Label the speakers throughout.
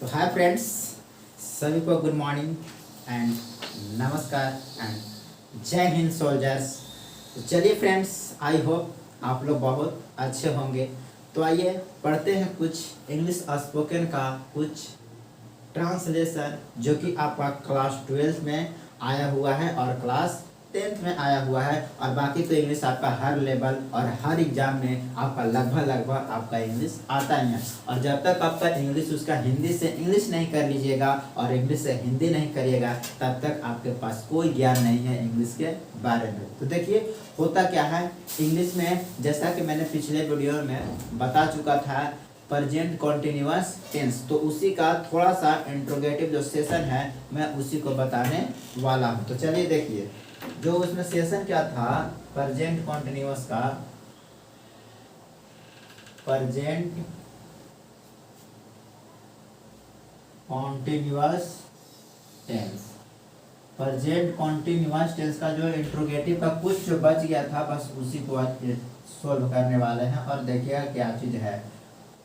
Speaker 1: तो hi friends, सभी को गुड मॉर्निंग एंड नमस्कार एंड जय हिंद सोल्जर्स। तो चलिए फ्रेंड्स, आई होप आप लोग बहुत अच्छे होंगे। तो आइए पढ़ते हैं कुछ इंग्लिश स्पोकन का कुछ ट्रांसलेशन जो कि आपका क्लास 12 में आया हुआ है और क्लास 10th में आया हुआ है। और बाकी तो इंग्लिश आपका हर लेवल और हर एग्जाम में आपका लगभग आपका इंग्लिश आता ही है। और जब तक आपका इंग्लिश उसका हिंदी से इंग्लिश नहीं कर लीजिएगा और इंग्लिश से हिंदी नहीं करिएगा तब तक आपके पास कोई ज्ञान नहीं है इंग्लिश के बारे में। तो देखिए होता क्या है इंग्लिश में, जैसा कि मैंने पिछले वीडियो में बता चुका था प्रेजेंट कॉन्टिन्यूअस टेंस, तो उसी का थोड़ा सा इंट्रोगेटिव जो सेशन है मैं उसी को बताने वाला हूँ। तो चलिए देखिए, जो उसमें सेशन क्या था प्रेजेंट कॉन्टिन्यूअस का, present continuous tense, present continuous tense का जो इंट्रोगेटिव का कुछ जो बच गया था बस उसी को आज सोल्व करने वाले हैं। और देखिएगा क्या चीज है,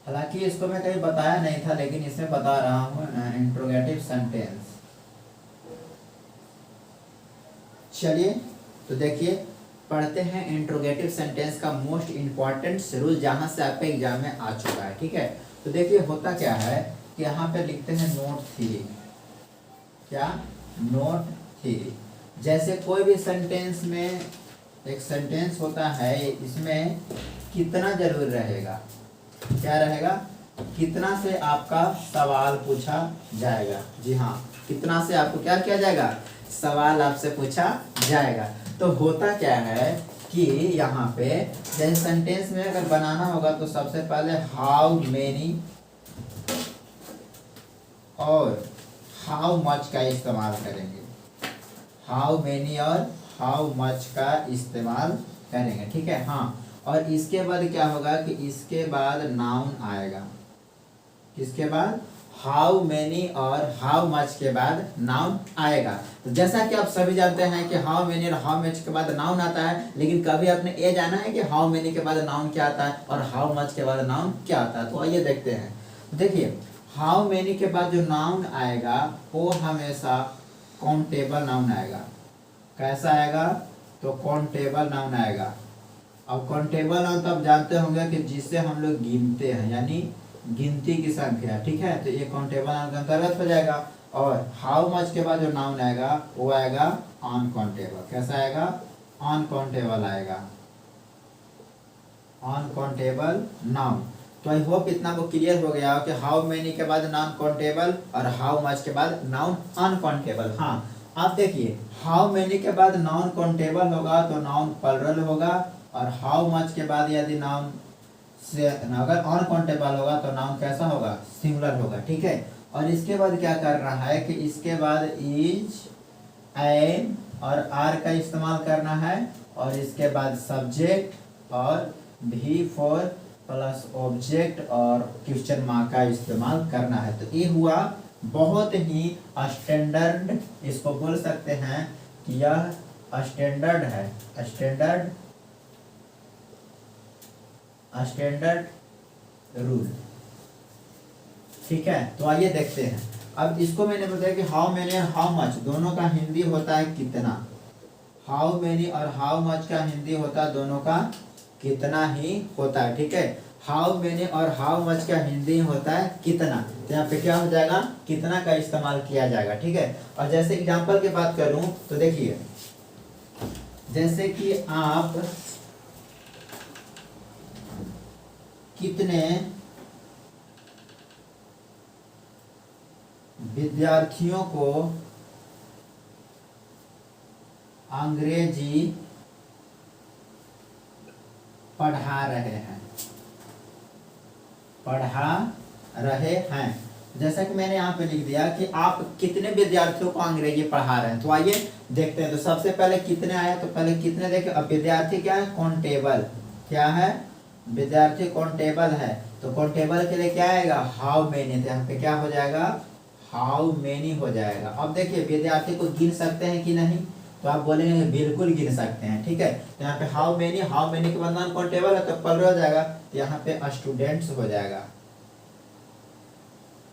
Speaker 1: हालांकि इसको मैं कहीं बताया नहीं था लेकिन इसमें बता रहा हूँ इंट्रोगेटिव सेंटेंस। चलिए तो देखिए पढ़ते हैं इंट्रोगेटिव सेंटेंस का मोस्ट इम्पॉर्टेंट रूल जहां से आपके एग्जाम में आ चुका है। ठीक है, तो देखिए होता क्या है कि यहाँ पे लिखते हैं नोट 3। क्या? नोट 3। जैसे कोई भी सेंटेंस में एक सेंटेंस होता है, इसमें कितना जरूर रहेगा, क्या रहेगा, कितना से आपका सवाल पूछा जाएगा। जी हाँ, कितना से आपको क्या किया जाएगा, सवाल आपसे पूछा जाएगा। तो होता क्या है कि यहाँ पे जैसे सेंटेंस में अगर बनाना होगा तो सबसे पहले हाउ मेनी और हाउ मच का इस्तेमाल करेंगे। हाउ मेनी और हाउ मच का इस्तेमाल करेंगे। ठीक है, हाँ। और इसके बाद क्या होगा कि इसके बाद नाउन आएगा। किसके बाद? हाउ मेनी और हाउ मच के बाद नाउन आएगा। तो जैसा कि आप सभी जानते हैं कि हाउ मेनी और हाउ मच के बाद नाउन आता है, लेकिन कभी आपने ये जाना है कि हाउ मेनी के बाद नाउन क्या आता है और हाउ मच के बाद नाउन क्या आता है। तो आइए देखते हैं। देखिए हाउ मेनी के बाद जो नाउन आएगा वो हमेशा काउंटेबल नाउन आएगा। कैसा आएगा? तो काउंटेबल नाउन आएगा। अब काउंटेबल नाउन तो आप जानते होंगे कि जिससे हम लोग गिनते हैं, यानी गिनती की संख्या। ठीक है, तो ये काउंटेबल नाउन के अंतर्गत हो जाएगा। और हाउ मच के बाद जो नाउन आएगा वो आएगा अनकाउंटेबल। कैसा आएगा? अनकाउंटेबल आएगा, अनकाउंटेबल नाउन। तो आई होप इतना को क्लियर हो गया कि हाउ मेनी के बाद नाउन काउंटेबल और हाउ मच के बाद नाउन अनकाउंटेबल। हाँ, आप देखिए हाउ मेनी के बाद नाउन काउंटेबल होगा तो नाउन प्लरल होगा, और हाउ मच के बाद यदि नाउन से अगर अनकाउंटेबल होगा तो नाउन कैसा होगा, सिंगुलर होगा। ठीक है, और इसके बाद क्या कर रहा है कि इसके बाद इज, एन और आर का इस्तेमाल करना है, और इसके बाद सब्जेक्ट और भी फॉर प्लस ऑब्जेक्ट और क्वेश्चन मार्क का इस्तेमाल करना है। तो ये हुआ बहुत ही स्टैंडर्ड, इसको बोल सकते हैं कि यह स्टैंडर्ड है, स्टैंडर्ड रूल। ठीक है, तो आइए देखते हैं। अब इसको मैंने बताया कि हाउ मेनी और हाउ मच दोनों का हिंदी होता है कितना। हाउ मेनी और हाउ मच का हिंदी होता है दोनों का कितना ही होता है। ठीक है, हाउ मेनी और हाउ मच का हिंदी होता है कितना। तो यहाँ पे क्या हो जाएगा, कितना का इस्तेमाल किया जाएगा। ठीक है, और जैसे एग्जांपल की बात करूं तो देखिए, जैसे कि आप कितने विद्यार्थियों को अंग्रेजी पढ़ा रहे हैं। जैसा कि मैंने यहाँ पे लिख दिया कि आप कितने विद्यार्थियों को अंग्रेजी पढ़ा रहे हैं। तो आइए देखते हैं। तो सबसे पहले कितने आया, तो पहले कितने देखें। अब विद्यार्थी क्या है, काउंटेबल। क्या है? विद्यार्थी काउंटेबल है, तो काउंटेबल के लिए क्या आएगा, हाउ मेनी। तो यहाँ पे क्या हो जाएगा, हाउ मेनी हो जाएगा। अब देखिए विद्यार्थी को गिन सकते हैं कि नहीं, तो आप बोलेंगे बिल्कुल गिन सकते हैं। ठीक है, तो यहाँ पे हाउ मेनी के बाद नॉन काउंटेबल है तो प्लरल हो जाएगा, तो यहाँ पे स्टूडेंट्स हो जाएगा।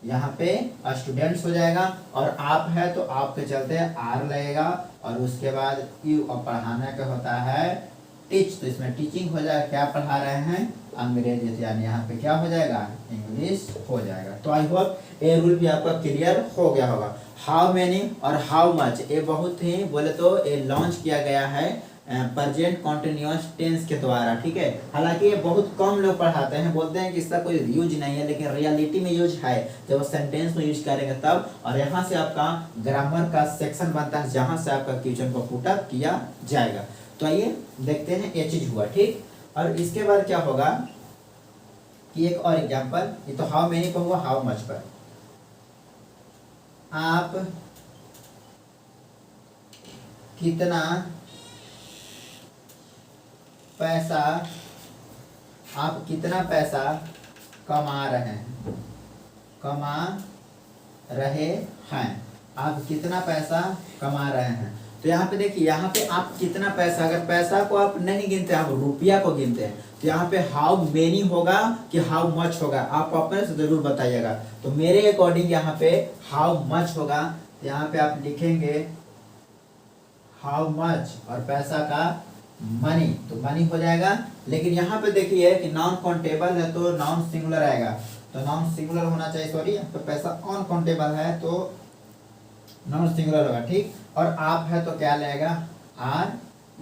Speaker 1: यहाँ पे स्टूडेंट्स हो जाएगा, और आप है तो आपके चलते आर लगेगा, और उसके बाद यू, और पढ़ाना का होता है टीच, तो इसमें टीचिंग हो जाएगा। क्या पढ़ा रहे हैं? अंग्रेजी, यानी यहाँ पे क्या हो जाएगा? इंग्लिश हो जाएगा। तो आई होप ये रूल भी आपका क्लियर हो गया होगा। हाउ मेनी और हाउ मच, ये बहुत ही बोले तो ये लॉन्च किया गया है प्रेजेंट कॉन्टिन्यूअस टेंस के द्वारा, ठीक है। हालांकि ये बहुत कम लोग पढ़ाते हैं, बोलते हैं कि इसका कोई यूज नहीं है, लेकिन रियलिटी में यूज है जब सेंटेंस में यूज करेंगे तब। और यहाँ से आपका ग्रामर का सेक्शन बनता है जहाँ से आपका क्वेश्चन को पुटअप किया जाएगा। तो आइए देखते हैं, ये चीज हुआ, ठीक। और इसके बाद क्या होगा कि एक और एग्जाम्पल, ये तो हाउ मेनी पर हुआ, हाउ मच पर आप कितना पैसा, आप कितना पैसा कमा रहे हैं, कमा रहे हैं, आप कितना पैसा कमा रहे हैं। तो यहाँ पे देखिए, यहाँ पे आप कितना पैसा, अगर पैसा को आप नहीं गिनते, आप रुपया को गिनते हैं, तो यहाँ पे हाउ मेनी होगा कि हाउ मच होगा, आप अपने से जरूर बताइएगा। तो मेरे अकॉर्डिंग यहाँ पे हाउ मच होगा। तो यहाँ पे आप लिखेंगे हाउ मच और पैसा का मनी, तो मनी हो जाएगा। लेकिन यहाँ पे देखिए कि नॉन काउंटेबल है तो नॉन सिंगुलर आएगा, तो नॉन सिंगुलर होना चाहिए, सॉरी, तो पैसा ऑन काउंटेबल है तो नॉन सिंगुलर होगा, ठीक। और आप है तो क्या लगेगा? आर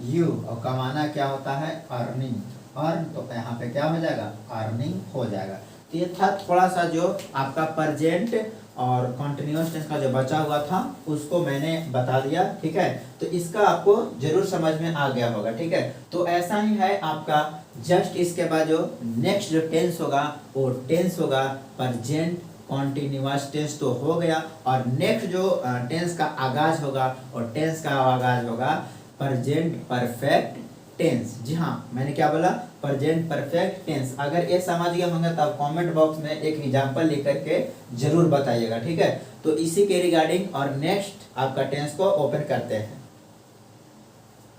Speaker 1: यू, और कमाना क्या होता है? अर्निंग, अर्न, तो यहाँ पे क्या हो जाएगा? अर्निंग हो जाएगा। तो ये था थोड़ा सा जो आपका प्रेजेंट और कंटिन्यूअस टेंस का जो बचा हुआ था उसको मैंने बता दिया, ठीक है। तो इसका आपको जरूर समझ में आ गया होगा, ठीक है। तो ऐसा ही है आपका, जस्ट इसके बाद जो नेक्स्ट जो टेंस होगा वो टेंस होगा प्रेजेंट कॉन्टिन्यूअस टेंस, तो हो गया। और नेक्स्ट जो टेंस का आगाज होगा और टेंस का आगाज होगा प्रेजेंट परफेक्ट टेंस। जी हाँ, मैंने क्या बोला? Present perfect tense. अगर ये समझ गए होंगे तो आप कमेंट बॉक्स में एक एग्जांपल लिख करके जरूर बताइएगा, ठीक है। तो इसी के रिगार्डिंग और नेक्स्ट आपका टेंस को ओपन करते हैं।